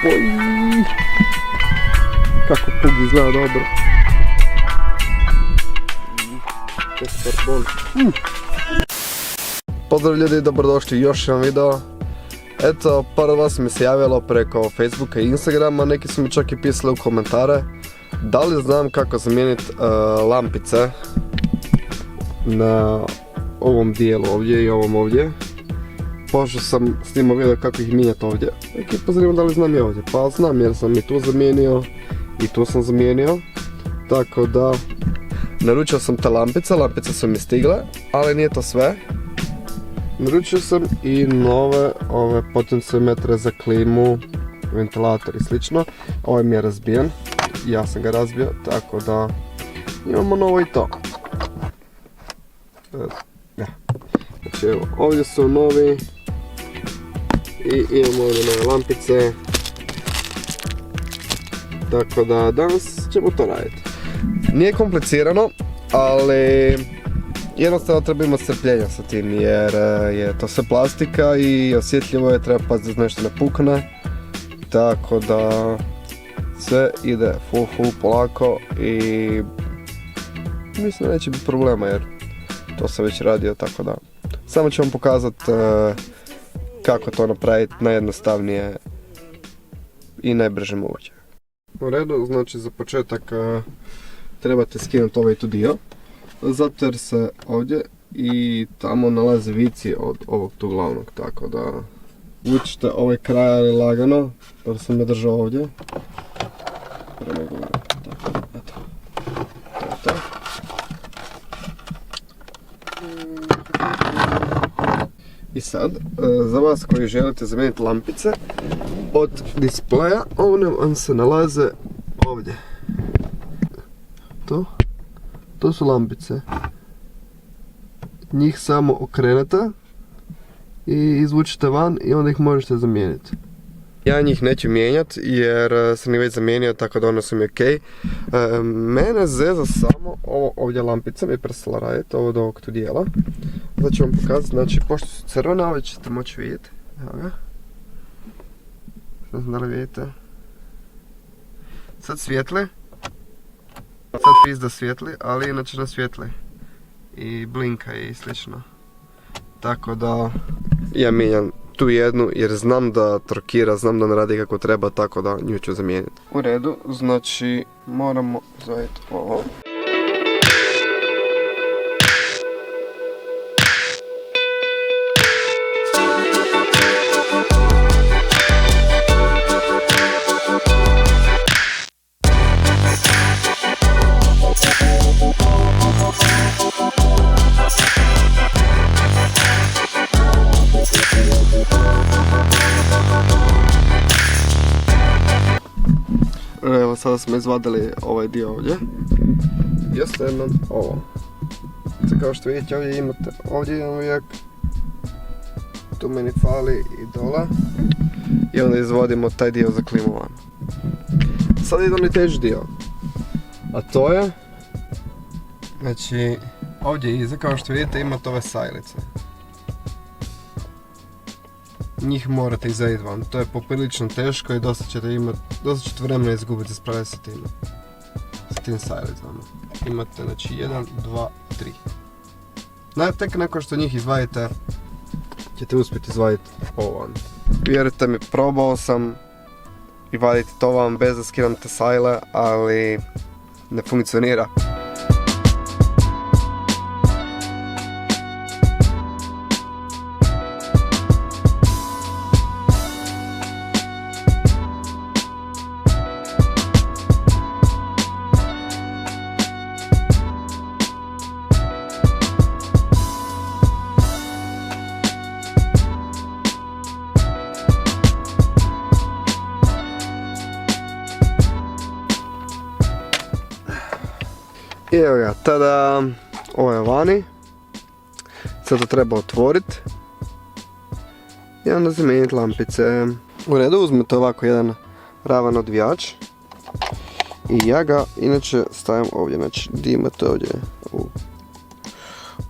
Oj, kako pug izgleda dobro. Pozdrav ljudi, dobrodošli u još jedan video. Eto, par od vas mi se javilo preko Facebooka i Instagrama, neki su mi čak i pisali u komentare da li znam kako zamijeniti lampice na ovom dijelu ovdje i ovom ovdje. Pošto sam snimao video kako ih mijenjati ovdje. Neki pozivim da li znam i ovdje, pa znam jer sam i tu zamijenio i tu sam zamijenio. Tako da, naručio sam te lampice, lampice su mi stigle, ali nije to sve. Naručio sam i nove potenciometre za klimu, ventilator i slično. Ovaj mi je razbijen, ja sam ga razbio, tako da imamo novo i to. Znači evo, ovdje su novi i imamo ovdje nove lampice. Tako da danas ćemo to raditi. Nije komplicirano, ali jednostavno treba imati strpljenja sa tim jer je to sve plastika i osjetljivo je, treba paziti da nešto ne pukne. Tako da sve ide full polako i mislim da neće biti problema jer to sam već radio, tako da samo ću vam pokazati kako to napraviti najjednostavnije i najbrže moguće. U redu, znači za početak trebate skinuti ovaj tu dio, zato jer se ovdje i tamo nalaze vici od ovog tu glavnog, tako da vučite ovaj kraj ali lagano, pa sam ga držao ovdje. Prema gore, tako, eto, to je to. I sad, za vas koji želite zamijeniti lampice od displeja, one vam se nalaze ovdje. To su lampice. Njih samo okrenete i izvučite van i onda ih možete zamijeniti. Ja njih neću mijenjati jer sam ih već zamijenio, tako da one su mi ok. Mene zeza samo ovo ovdje lampica mi je prestala raditi, ovo od ovog tu dijela. Sad ću vam pokazati, znači pošto su crvene, ove ćete moći vidjeti. Evo ga. Ne znam da li vidite. Sad svijetli. Sad pizda svijetli, ali inače ne svijetli. I blinka i slično. Tako da ja mijenjam tu jednu jer znam da trokira, znam da ne radi kako treba, tako da nju ću zamijeniti. U redu, znači moramo zaviti ovo. Evo sada smo izvadili ovaj dio ovdje i ostaje nam ovo. Sad kao što vidite ovdje imate, ovdje jedan uvijek, tu meni fali i dole i onda izvodimo taj dio za klimu van. Sad ide onaj teži dio, a to je, znači ovdje iza kao što vidite imate ove sajlice. Njih morate izaditi van, to je poprilično teško i dosta ćete vremena izgubiti da spravljati sa tim sajlicama. Imate znači 1, 2, 3. Tek nakon što njih izvadite, ćete uspjeti izvaditi ovo van. Vjerujte mi, probao sam i vaditi to van bez da skidam te sajle, ali ne funkcionira. I evo ga, tada, ovo je vani, sad to treba otvoriti i onda zamijeniti lampice. U redu, uzmete ovako jedan ravan odvijač i ja ga inače stavim ovdje, znači gdje imate ovdje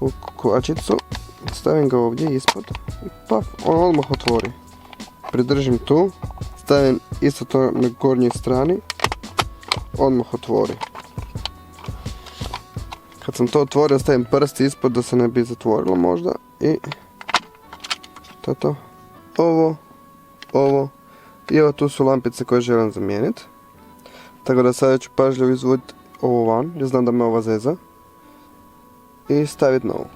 u kvačicu, stavim ga ovdje ispod i paf, on odmah otvori. Pridržim tu, stavim isto to na gornjoj strani, odmah otvori. Kad sam to otvorio, stavim prst ispod da se ne bi zatvorilo možda i to je to. Ovo i evo tu su lampice koje želim zamijeniti. Tako da sada ću pažljivo izvuditi ovo van, jer znam da me ova zeza. I staviti novu.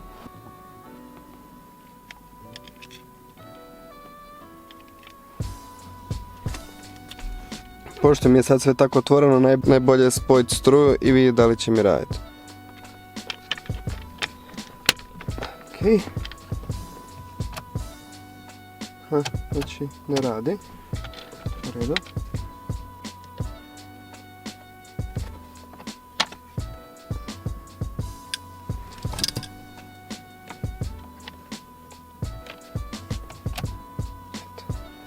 Pošto mi je sad sve tako otvoreno, najbolje je spojiti struju i vidjeti da li će mi raditi. Ok. Znači, ne radi. U redu.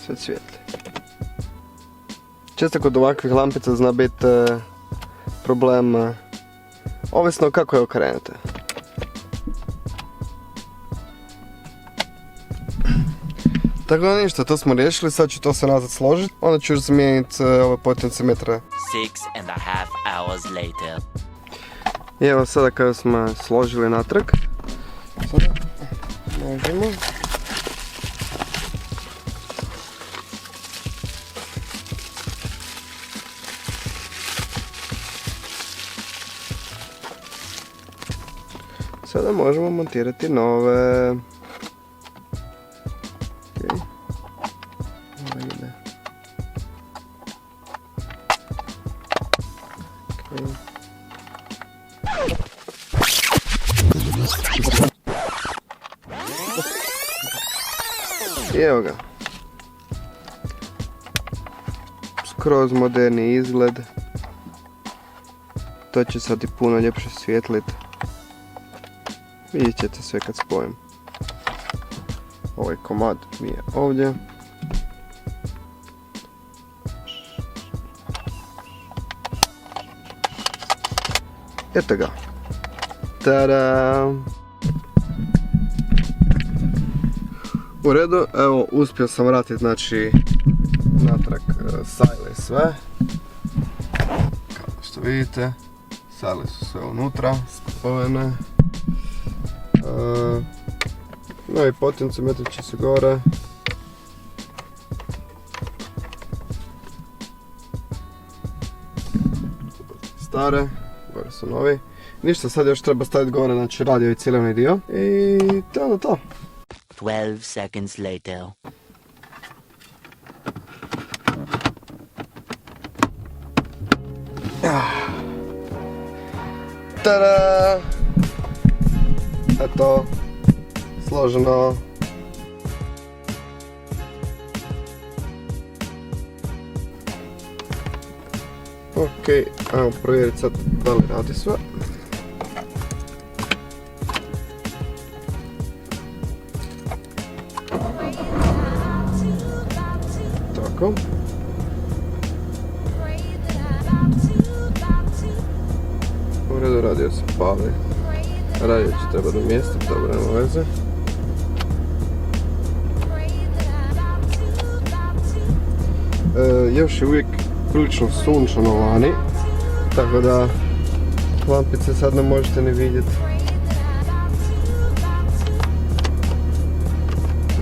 Sve svijetli. Često kod ovakvih lampica zna biti problem, ovisno kako je okrenete. Tako da ništa, to smo riješili, sad ću to se nazad složiti, onda ću zamijeniti ove potencimetre. 6.5 hours later. I evo sada kada smo složili natrag, sada možemo. Sada možemo montirati nove. Okay. Ovo ide. Okay. I evo ga. Skroz moderni izgled. To će sad i puno ljepše svjetliti. Vidjet ćete sve kad spojim. Ovaj komad mi je ovdje. Eto ga. Tada! U redu, evo uspio sam vratiti znači natrag sajle sve. Kao što vidite, sajle su sve unutra, spojene. Novi potencimetar će se gore. Stare, gore su novi. Ništa, sad još treba staviti gore, znači radio i cijelovni dio. I to je onda to. 12 seconds later. Tada! Eto, složeno. Ok, ajmo provjeriti sad da li radi sve. Tako. U redu, radio se pali. Radio će treba namjestiti, dobro, nema veze. Još je uvijek prilično sunčano vani, tako da lampice sad ne možete ni vidjeti.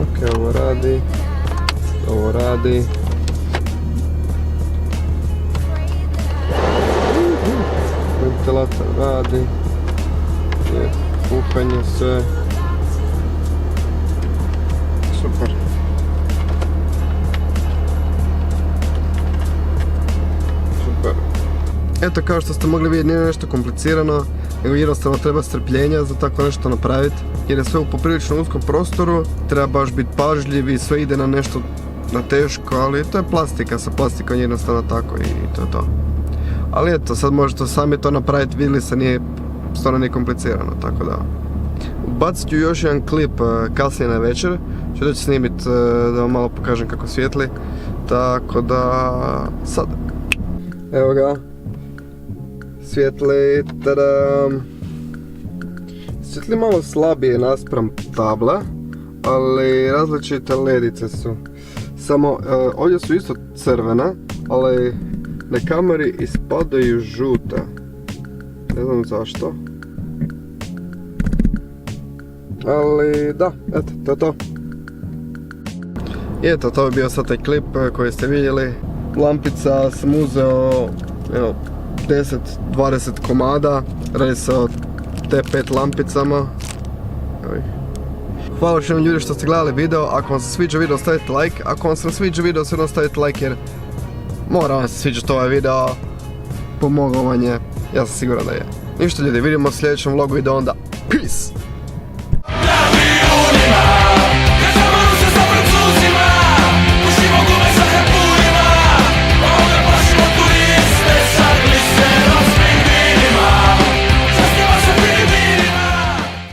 Ok, ovo radi. Ovo radi. Ventilator radi. Je kuhanje sve. Super. Super. Eto, kao što ste mogli vidjeti, nije nešto komplicirano, nego jednostavno treba strpljenja za tako nešto napraviti, jer je sve u poprilično uskom prostoru, treba baš biti pažljiv i sve ide na nešto na teško, ali to je plastika, sa plastikom jednostavno tako i to je to. Ali eto, sad možete sami to napraviti, vidjeli se, nije stvarno nije komplicirano, tako da. Bacit ću još jedan klip kasnije na večer, ću doći snimit da vam malo pokažem kako svijetli, tako da sad. Evo ga, svijetli, tada. Svijetli malo slabije naspram tabla, ali različite ledice su. Samo ovdje su isto crvena, ali na kameri ispadaju žuta. Ne znam zašto. Ali da, eto, to je to. I eto, to je bio sad taj klip koji ste vidjeli. Lampica sam uzeo, evo, 10-20 komada. Radi se o T5 lampicama. Hvala još jednom ljudi što ste gledali video. Ako vam se sviđa video, stavite like. Ako vam se ne sviđa video, sve stavite like jer mora vam se sviđati ovaj video. Pomogao vam je, ja sam siguran da je. Ništa ljudi, vidimo u sljedećem vlogu i do onda. Peace!